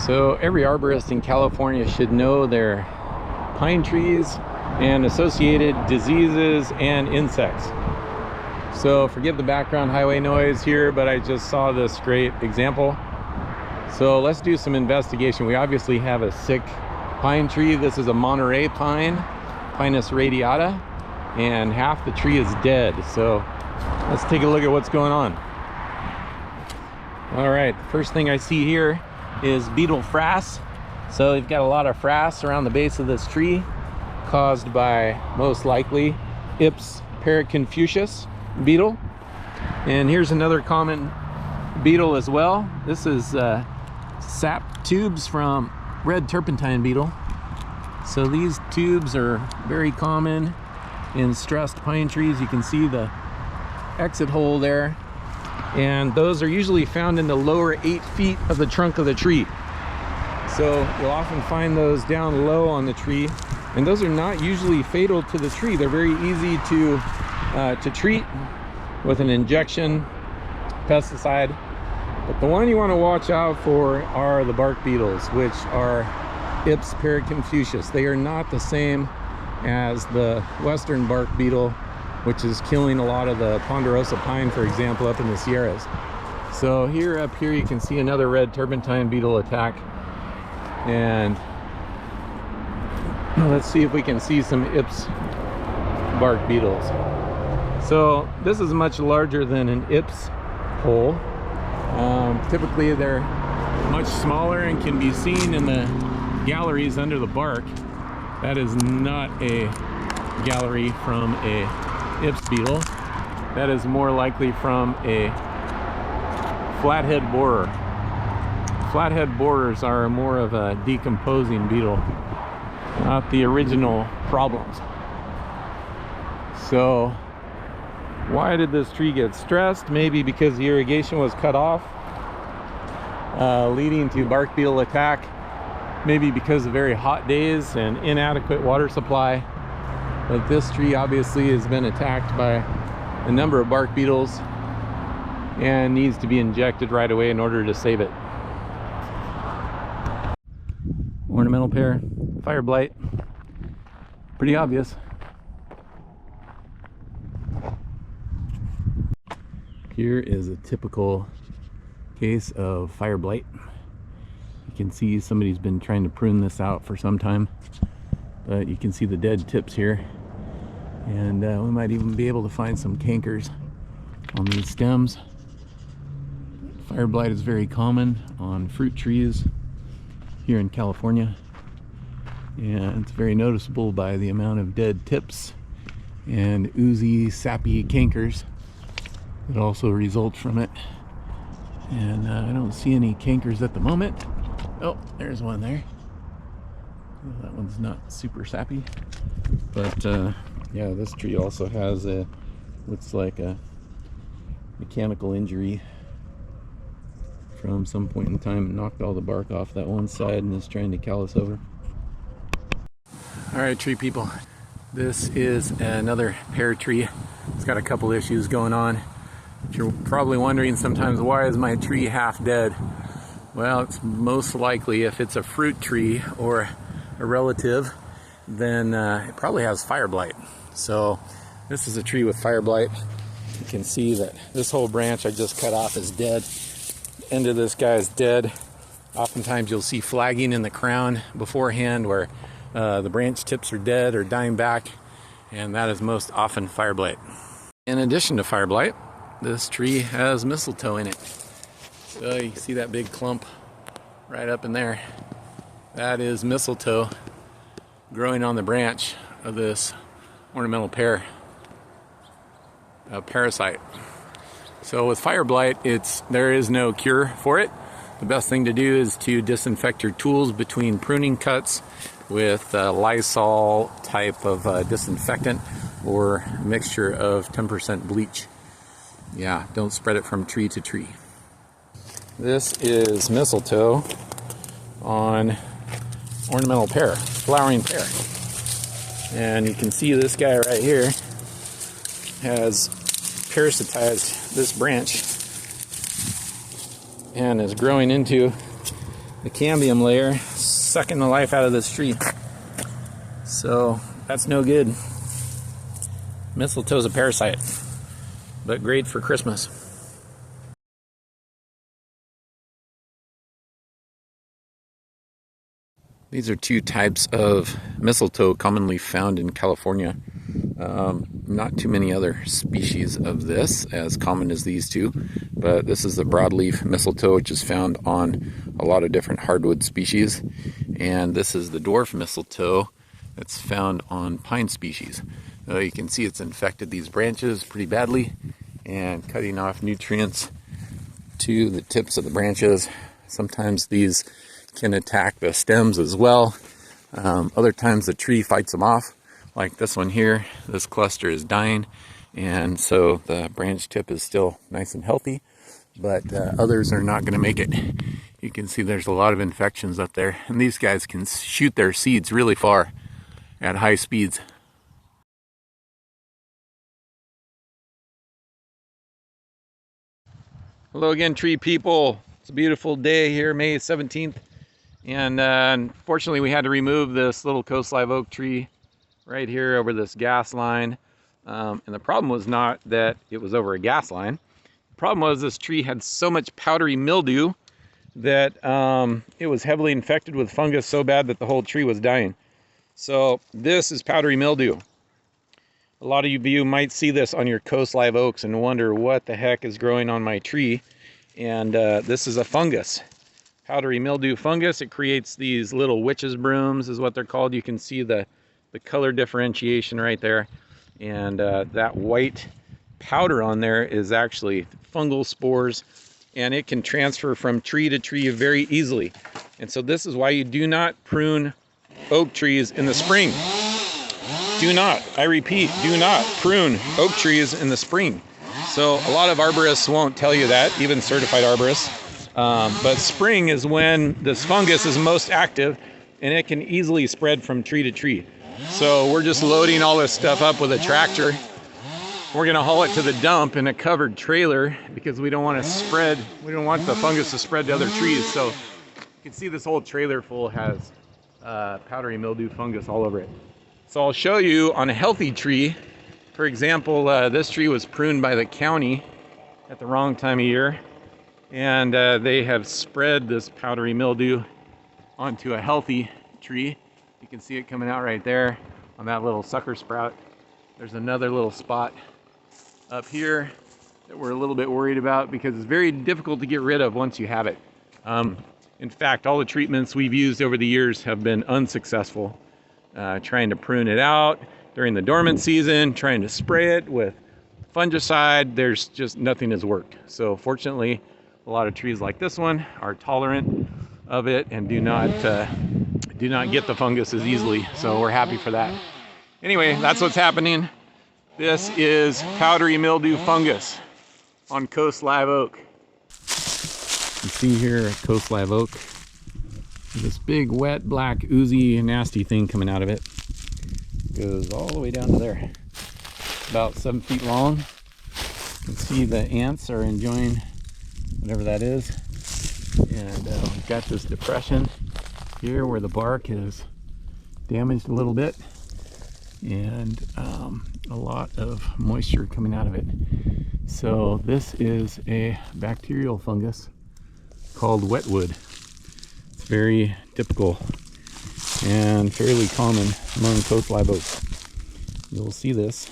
So every arborist in California should know their pine trees and associated diseases and insects. So forgive the background highway noise here, but I just saw this great example. So let's do some investigation. We obviously have a sick pine tree. This is a Monterey pine, Pinus radiata, and half the tree is dead. So let's take a look at what's going on. All right, the first thing I see here is beetle frass. So we've got a lot of frass around the base of this tree, caused by most likely Ips paraconfucius beetle. And here's another common beetle as well. This is sap tubes from red turpentine beetle. So these tubes are very common in stressed pine trees. You can see the exit hole there, and those are usually found in the lower 8 feet of the trunk of the tree. So you'll often find those down low on the tree, and those are not usually fatal to the tree. They're very easy to treat with an injection pesticide. But the one you want to watch out for are the bark beetles, which are Ips paraconfucius. They are not the same as the western bark beetle, which is killing a lot of the ponderosa pine, for example, up in the Sierras. So up here you can see another red turpentine beetle attack. And let's see if we can see some Ips bark beetles. So this is much larger than an Ips hole. Typically they're much smaller and can be seen in the galleries under the bark. That is not a gallery from a Ips beetle. That is more likely from a flathead borer. Flathead borers are more of a decomposing beetle, not the original problems. So why did this tree get stressed? Maybe because the irrigation was cut off, leading to bark beetle attack. Maybe because of very hot days and inadequate water supply. But this tree obviously has been attacked by a number of bark beetles and needs to be injected right away in order to save it. Ornamental pear, fire blight, pretty obvious. Here is a typical case of fire blight. You can see somebody's been trying to prune this out for some time, but you can see the dead tips here, and we might even be able to find some cankers on these stems. Fire blight is very common on fruit trees here in California, and it's very noticeable by the amount of dead tips and oozy, sappy cankers that also result from it. And I don't see any cankers at the moment. Oh, there's one there. Well, that one's not super sappy, but yeah, this tree also has looks like a mechanical injury from some point in time. It knocked all the bark off that one side and is trying to callus over. All right, tree people, this is another pear tree. It's got a couple issues going on. You're probably wondering sometimes, why is my tree half dead? Well, it's most likely, if it's a fruit tree or a relative, then it probably has fire blight. So this is a tree with fire blight. You can see that this whole branch I just cut off is dead. End of this guy is dead. Oftentimes you'll see flagging in the crown beforehand where the branch tips are dead or dying back, and that is most often fire blight. In addition to fire blight, this tree has mistletoe in it. So you see that big clump right up in there. That is mistletoe growing on the branch of this ornamental pear parasite. So with fire blight, there is no cure for it. The best thing to do is to disinfect your tools between pruning cuts with Lysol type of disinfectant or a mixture of 10% bleach. Yeah, don't spread it from tree to tree. This is mistletoe on ornamental pear, flowering pear. And you can see this guy right here has parasitized this branch and is growing into the cambium layer sucking the life out of this tree. So that's no good. Mistletoe's a parasite, but great for Christmas. These are two types of mistletoe commonly found in California. Not too many other species of this as common as these two, but this is the broadleaf mistletoe, which is found on a lot of different hardwood species, and this is the dwarf mistletoe that's found on pine species. You can see it's infected these branches pretty badly and cutting off nutrients to the tips of the branches. Sometimes these can attack the stems as well. Other times the tree fights them off, like this one here. This cluster is dying, and so the branch tip is still nice and healthy, but others are not going to make it. You can see there's a lot of infections up there, and these guys can shoot their seeds really far at high speeds. Hello again, tree people. It's a beautiful day here, May 17th. And unfortunately, we had to remove this little coast live oak tree right here over this gas line. And the problem was not that it was over a gas line. The problem was this tree had so much powdery mildew that it was heavily infected with fungus so bad that the whole tree was dying. So this is powdery mildew. A lot of you might see this on your coast live oaks and wonder what the heck is growing on my tree. And this is a fungus. Powdery mildew fungus. It creates these little witch's brooms is what they're called. You can see the color differentiation right there, and that white powder on there is actually fungal spores, and it can transfer from tree to tree very easily. And so this is why you do not prune oak trees in the spring. Do not, I repeat, do not prune oak trees in the spring. So a lot of arborists won't tell you that, even certified arborists. But spring is when this fungus is most active, and it can easily spread from tree to tree. So we're just loading all this stuff up with a tractor. We're gonna haul it to the dump in a covered trailer because we don't want the fungus to spread to other trees. So you can see this whole trailer full has powdery mildew fungus all over it. So I'll show you on a healthy tree. For example, this tree was pruned by the county at the wrong time of year. And they have spread this powdery mildew onto a healthy tree. You can see it coming out right there on that little sucker sprout. There's another little spot up here that we're a little bit worried about because it's very difficult to get rid of once you have it. In fact, all the treatments we've used over the years have been unsuccessful. Trying to prune it out during the dormant season, trying to spray it with fungicide, there's just nothing has worked. So fortunately, a lot of trees like this one are tolerant of it and do not get the fungus as easily. So we're happy for that. Anyway, that's what's happening. This is powdery mildew fungus on coast live oak. You see here at coast live oak, this big wet black oozy nasty thing coming out of it. Goes all the way down to there. About 7 feet long. You can see the ants are enjoying whatever that is, and we've got this depression here where the bark is damaged a little bit, and a lot of moisture coming out of it. So this is a bacterial fungus called wetwood. It's very typical and fairly common among coast live oaks. You'll see this,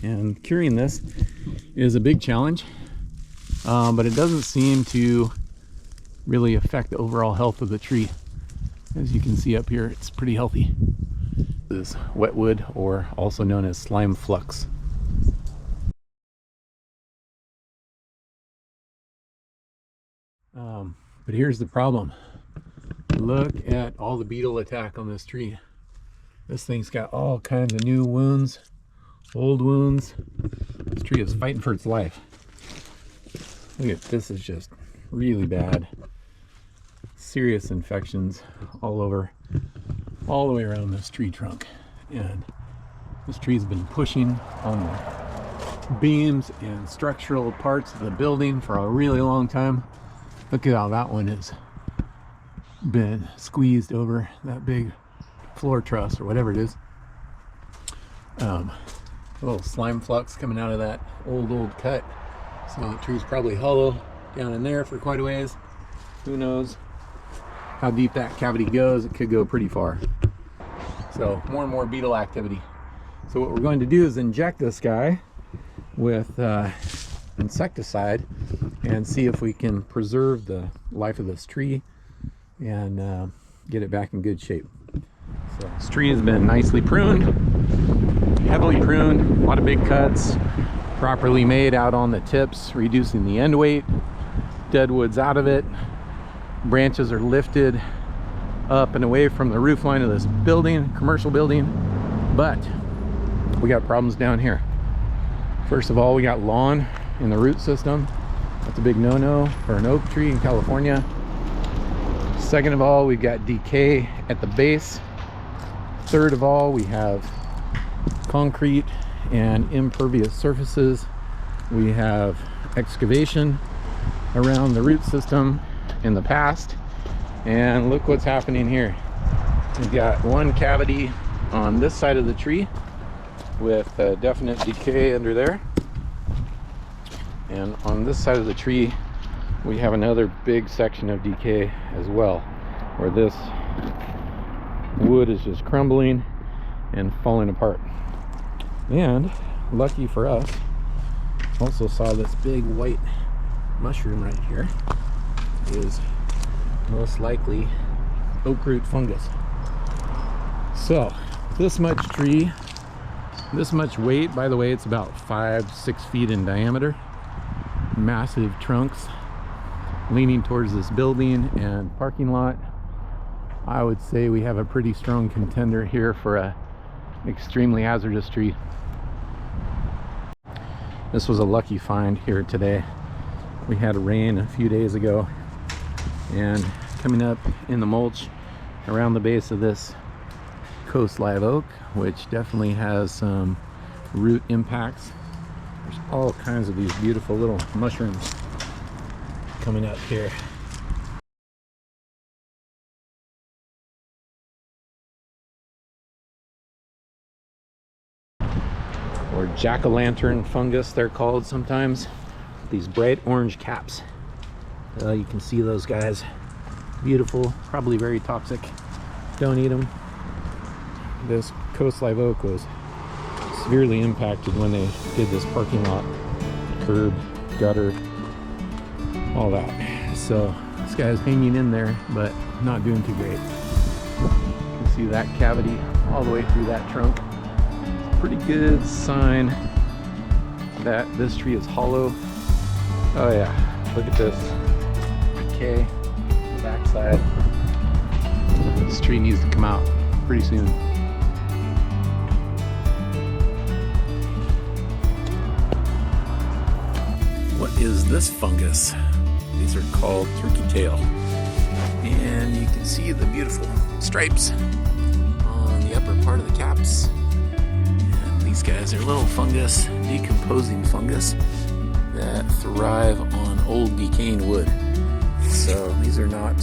and curing this is a big challenge. But it doesn't seem to really affect the overall health of the tree. As you can see up here, it's pretty healthy. This is wetwood, or also known as slime flux. But here's the problem. Look at all the beetle attack on this tree. This thing's got all kinds of new wounds, old wounds. This tree is fighting for its life. Look at this, is just really bad. Serious infections all over, all the way around this tree trunk. And this tree's been pushing on the beams and structural parts of the building for a really long time. Look at how that one is been squeezed over that big floor truss or whatever it is. A little slime flux coming out of that old cut. So the tree's probably hollow down in there for quite a ways. Who knows how deep that cavity goes? It could go pretty far. So more and more beetle activity. So what we're going to do is inject this guy with insecticide and see if we can preserve the life of this tree and get it back in good shape. So this tree has been nicely pruned, heavily pruned, a lot of big cuts, properly made out on the tips, reducing the end weight, dead wood's out of it, branches are lifted up and away from the roof line of this building, commercial building, but we got problems down here. First of all, we got lawn in the root system. That's a big no-no for an oak tree in California. Second of all, we've got decay at the base. Third of all, we have concrete and impervious surfaces. We have excavation around the root system in the past. And look what's happening here. We've got one cavity on this side of the tree with definite decay under there. And on this side of the tree, we have another big section of decay as well, where this wood is just crumbling and falling apart. And lucky for us, also saw this big white mushroom right here. Is most likely oak root fungus. So this much tree, this much weight, by the way, it's about 5-6 feet in diameter, massive trunks leaning towards this building and parking lot. I would say we have a pretty strong contender here for a extremely hazardous tree. This was a lucky find here today. We had rain a few days ago, and coming up in the mulch around the base of this coast live oak, which definitely has some root impacts. There's all kinds of these beautiful little mushrooms coming up here. Or jack-o'-lantern fungus, they're called sometimes. These bright orange caps. You can see those guys. Beautiful, probably very toxic. Don't eat them. This coast live oak was severely impacted when they did this parking lot, curb, gutter, all that. So this guy's hanging in there, but not doing too great. You can see that cavity all the way through that trunk. It's a pretty good sign that this tree is hollow. Oh yeah, look at this decay on the backside. This tree needs to come out pretty soon. What is this fungus? These are called turkey tail. And you can see the beautiful stripes on the upper part of the caps. And these guys are little fungus, decomposing fungus, that thrive on old decaying wood. So these are not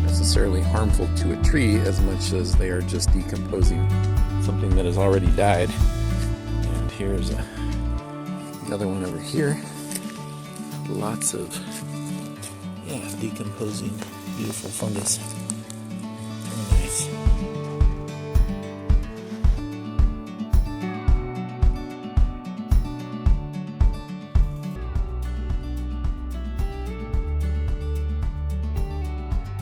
necessarily harmful to a tree as much as they are just decomposing something that has already died. And here's another one over here. Lots of decomposing beautiful fungus. Very nice.